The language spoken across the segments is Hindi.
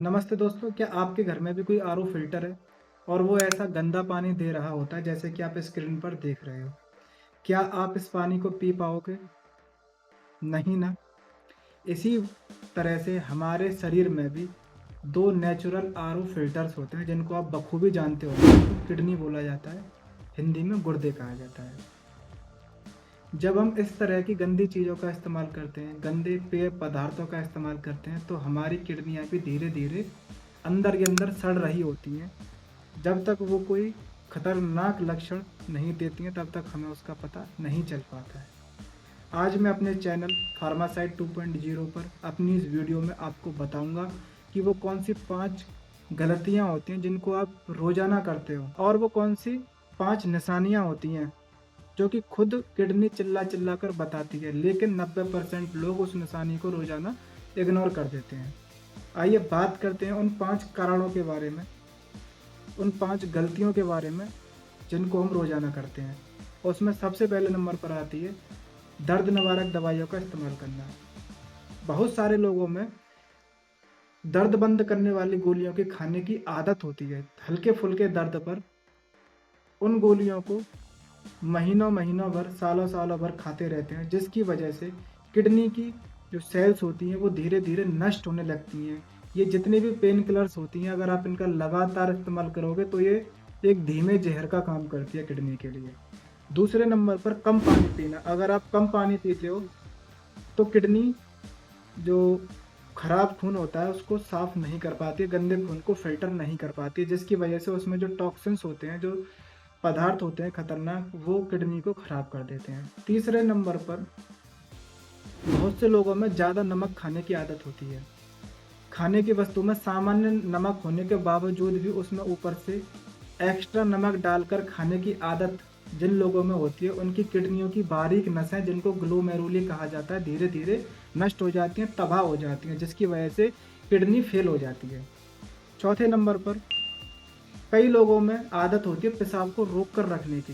नमस्ते दोस्तों, क्या आपके घर में भी कोई आरओ फ़िल्टर है और वो ऐसा गंदा पानी दे रहा होता है जैसे कि आप स्क्रीन पर देख रहे हो? क्या आप इस पानी को पी पाओगे? नहीं ना? इसी तरह से हमारे शरीर में भी 2 नेचुरल आरओ फ़िल्टर्स होते हैं जिनको आप बखूबी जानते होंगे, जिनको किडनी बोला जाता है, हिंदी में गुर्दे कहा जाता है। जब हम इस तरह की गंदी चीज़ों का इस्तेमाल करते हैं, गंदे पेय पदार्थों का इस्तेमाल करते हैं, तो हमारी किडनियाँ भी धीरे-धीरे अंदर ही अंदर सड़ रही होती हैं। जब तक वो कोई खतरनाक लक्षण नहीं देती हैं, तब तक हमें उसका पता नहीं चल पाता है। आज मैं अपने चैनल फार्मासाइट 2.0 पर अपनी इस वीडियो में आपको बताऊंगा कि वो कौन सी 5 गलतियां होती हैं जिनको आप रोजाना करते हो और वो कौन सी 5 निशानियां होती हैं जो कि खुद किडनी चिल्ला चिल्ला कर बताती है, लेकिन 90% लोग उस निशानी को रोजाना इग्नोर कर देते हैं। आइए बात करते हैं उन 5 कारणों के बारे में, उन 5 गलतियों के बारे में जिनको हम रोज़ाना करते हैं। और उसमें सबसे पहले नंबर पर आती है दर्द निवारक दवाइयों का इस्तेमाल करना। बहुत सारे लोगों में दर्द बंद करने वाली गोलियों के खाने की आदत होती है। हल्के-फुल्के दर्द पर उन गोलियों को महीनों-महीनों भर, सालों-सालों भर खाते रहते हैं, जिसकी वजह से किडनी की जो सेल्स होती हैं वो धीरे-धीरे नष्ट होने लगती हैं। ये जितनी भी पेन किलर्स होती हैं, अगर आप इनका लगातार इस्तेमाल करोगे तो ये एक धीमे ज़हर का काम करती है किडनी के लिए। दूसरे नंबर पर कम पानी पीना। अगर आप कम पानी पीते हो तो किडनी जो खराब खून होता है उसको साफ़ नहीं कर पाती है, गंदे खून को फ़िल्टर नहीं कर पाती है, जिसकी वजह से उसमें जो टॉक्सिन्स होते हैं, जो पदार्थ होते हैं खतरनाक, वो किडनी को ख़राब कर देते हैं। तीसरे नंबर पर बहुत से लोगों में ज़्यादा नमक खाने की आदत होती है। खाने की वस्तु में सामान्य नमक होने के बावजूद भी उसमें ऊपर से एक्स्ट्रा नमक डालकर खाने की आदत जिन लोगों में होती है, उनकी किडनियों की बारीक नसें, जिनको ग्लोमेरुली कहा जाता है, धीरे-धीरे नष्ट हो जाती हैं, तबाह हो जाती हैं, जिसकी वजह से किडनी फेल हो जाती है। चौथे नंबर पर कई लोगों में आदत होती है पेशाब को रोक कर रखने की।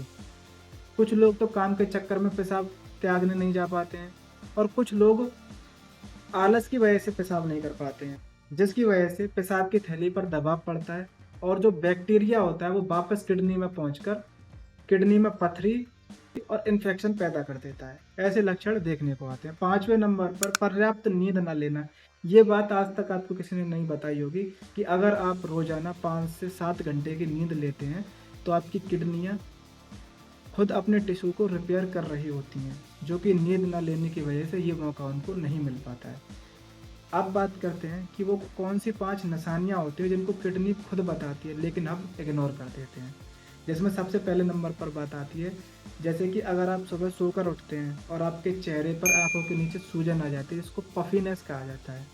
कुछ लोग तो काम के चक्कर में पेशाब त्यागने नहीं जा पाते हैं और कुछ लोग आलस की वजह से पेशाब नहीं कर पाते हैं, जिसकी वजह से पेशाब की थैली पर दबाव पड़ता है और जो बैक्टीरिया होता है वो वापस किडनी में पहुंचकर किडनी में पथरी और इन्फेक्शन पैदा कर देता है। ऐसे लक्षण देखने को आते हैं। पाँचवें नंबर पर पर्याप्त नींद न लेना। ये बात आज तक आपको किसी ने नहीं बताई होगी कि अगर आप रोजाना 5 से 7 घंटे की नींद लेते हैं तो आपकी किडनियाँ खुद अपने टिश्यू को रिपेयर कर रही होती हैं, जो कि नींद न लेने की वजह से ये मौका उनको नहीं मिल पाता है। अब बात करते हैं कि वो कौन सी 5 निशानियाँ होती हैं जिनको किडनी खुद बताती है लेकिन हम इग्नोर कर देते हैं। जिसमें सबसे पहले नंबर पर बात आती है, जैसे कि अगर आप सुबह सोकर उठते हैं और आपके चेहरे पर आँखों के नीचे सूजन आ जाती है, जिसको पफीनेस कहा जाता है।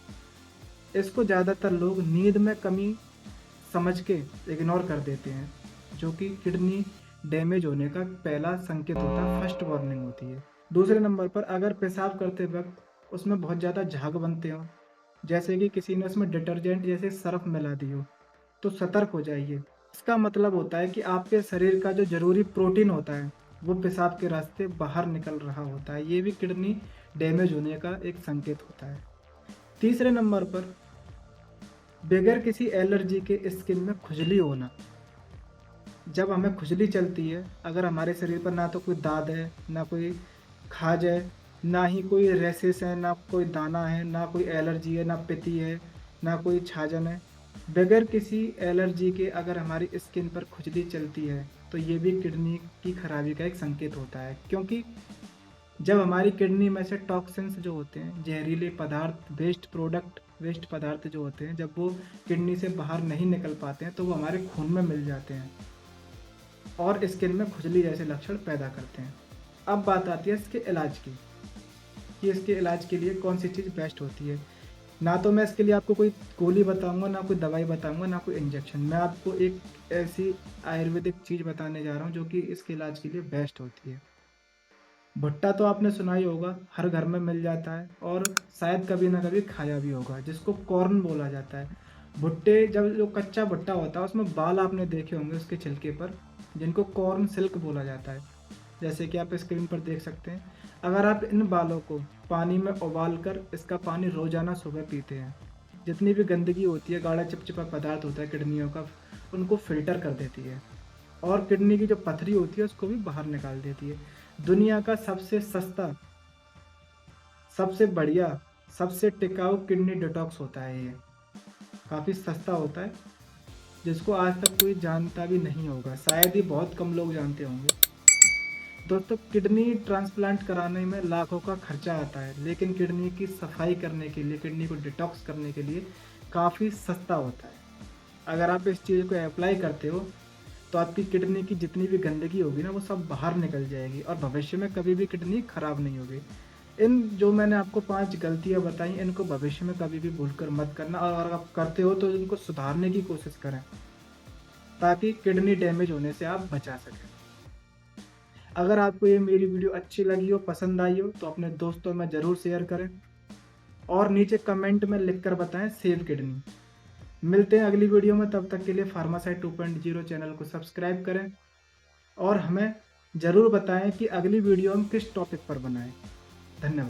इसको ज़्यादातर लोग नींद में कमी समझ के इग्नोर कर देते हैं, जो कि किडनी डैमेज होने का पहला संकेत होता है, फर्स्ट वार्निंग होती है। दूसरे नंबर पर अगर पेशाब करते वक़्त उसमें बहुत ज़्यादा झाग बनते हों, जैसे कि किसी ने उसमें डिटर्जेंट जैसे सर्फ़ मिला दी हो, तो सतर्क हो जाइए। इसका मतलब होता है कि आपके शरीर का जो ज़रूरी प्रोटीन होता है, वो पेशाब के रास्ते बाहर निकल रहा होता है। ये भी किडनी डैमेज होने का एक संकेत होता है। तीसरे नंबर पर बगैर किसी एलर्जी के स्किन में खुजली होना। जब हमें खुजली चलती है, अगर हमारे शरीर पर ना तो कोई दाद है, ना कोई खाज है, ना ही कोई रैशेस है, ना कोई दाना है, ना कोई एलर्जी है, ना पिती है, ना कोई छाजन है। बगैर किसी एलर्जी के अगर हमारी स्किन पर खुजली चलती है, तो ये भी किडनी की खराबी का एक संकेत होता है। क्योंकि जब हमारी किडनी में से टॉक्सिन्स जो होते हैं, जहरीले पदार्थ, वेस्ट पदार्थ जो होते हैं, जब वो किडनी से बाहर नहीं निकल पाते हैं, तो वो हमारे खून में मिल जाते हैं और स्किन में खुजली जैसे लक्षण पैदा करते हैं। अब बात आती है इसके इलाज की, कि इसके इलाज के लिए कौन सी चीज़ बेस्ट होती है। ना तो मैं इसके लिए आपको कोई गोली बताऊँगा, ना कोई दवाई बताऊँगा, ना कोई इंजेक्शन। मैं आपको एक ऐसी आयुर्वेदिक चीज़ बताने जा रहा हूँ जो कि इसके इलाज के लिए बेस्ट होती है। भुट्टा तो आपने सुना ही होगा, हर घर में मिल जाता है और शायद कभी ना कभी खाया भी होगा, जिसको कॉर्न बोला जाता है। भुट्टे, जब जो कच्चा भुट्टा होता है उसमें बाल आपने देखे होंगे उसके छिलके पर, जिनको कॉर्न सिल्क बोला जाता है, जैसे कि आप स्क्रीन पर देख सकते हैं। अगर आप इन बालों को पानी में उबाल कर इसका पानी रोज़ाना सुबह पीते हैं जितनी भी गंदगी होती है, गाढ़ा चिपचिपा पदार्थ होता है किडनियों का, उनको फ़िल्टर कर देती है और किडनी की जो पथरी होती है उसको भी बाहर निकाल देती है। दुनिया का सबसे सस्ता, सबसे बढ़िया, सबसे टिकाऊ किडनी डिटॉक्स होता है ये। काफ़ी सस्ता होता है, जिसको आज तक कोई जानता भी नहीं होगा, शायद ही बहुत कम लोग जानते होंगे। दोस्तों, किडनी ट्रांसप्लांट कराने में लाखों का खर्चा आता है, लेकिन किडनी की सफाई करने के लिए, किडनी को डिटॉक्स करने के लिए काफ़ी सस्ता होता है। अगर आप इस चीज़ को अप्लाई करते हो, तो आपकी किडनी की जितनी भी गंदगी होगी ना, वो सब बाहर निकल जाएगी और भविष्य में कभी भी किडनी खराब नहीं होगी। इन जो मैंने आपको 5 गलतियाँ बताई, इनको भविष्य में कभी भी भूलकर मत करना, और अगर आप करते हो तो इनको सुधारने की कोशिश करें, ताकि किडनी डैमेज होने से आप बचा सकें। अगर आपको ये मेरी वीडियो अच्छी लगी हो, पसंद आई हो, तो अपने दोस्तों में ज़रूर शेयर करें और नीचे कमेंट में लिखकर बताएं सेव किडनी। मिलते हैं अगली वीडियो में, तब तक के लिए फार्मासाइट 2.0 चैनल को सब्सक्राइब करें और हमें ज़रूर बताएं कि अगली वीडियो हम किस टॉपिक पर बनाएं। धन्यवाद।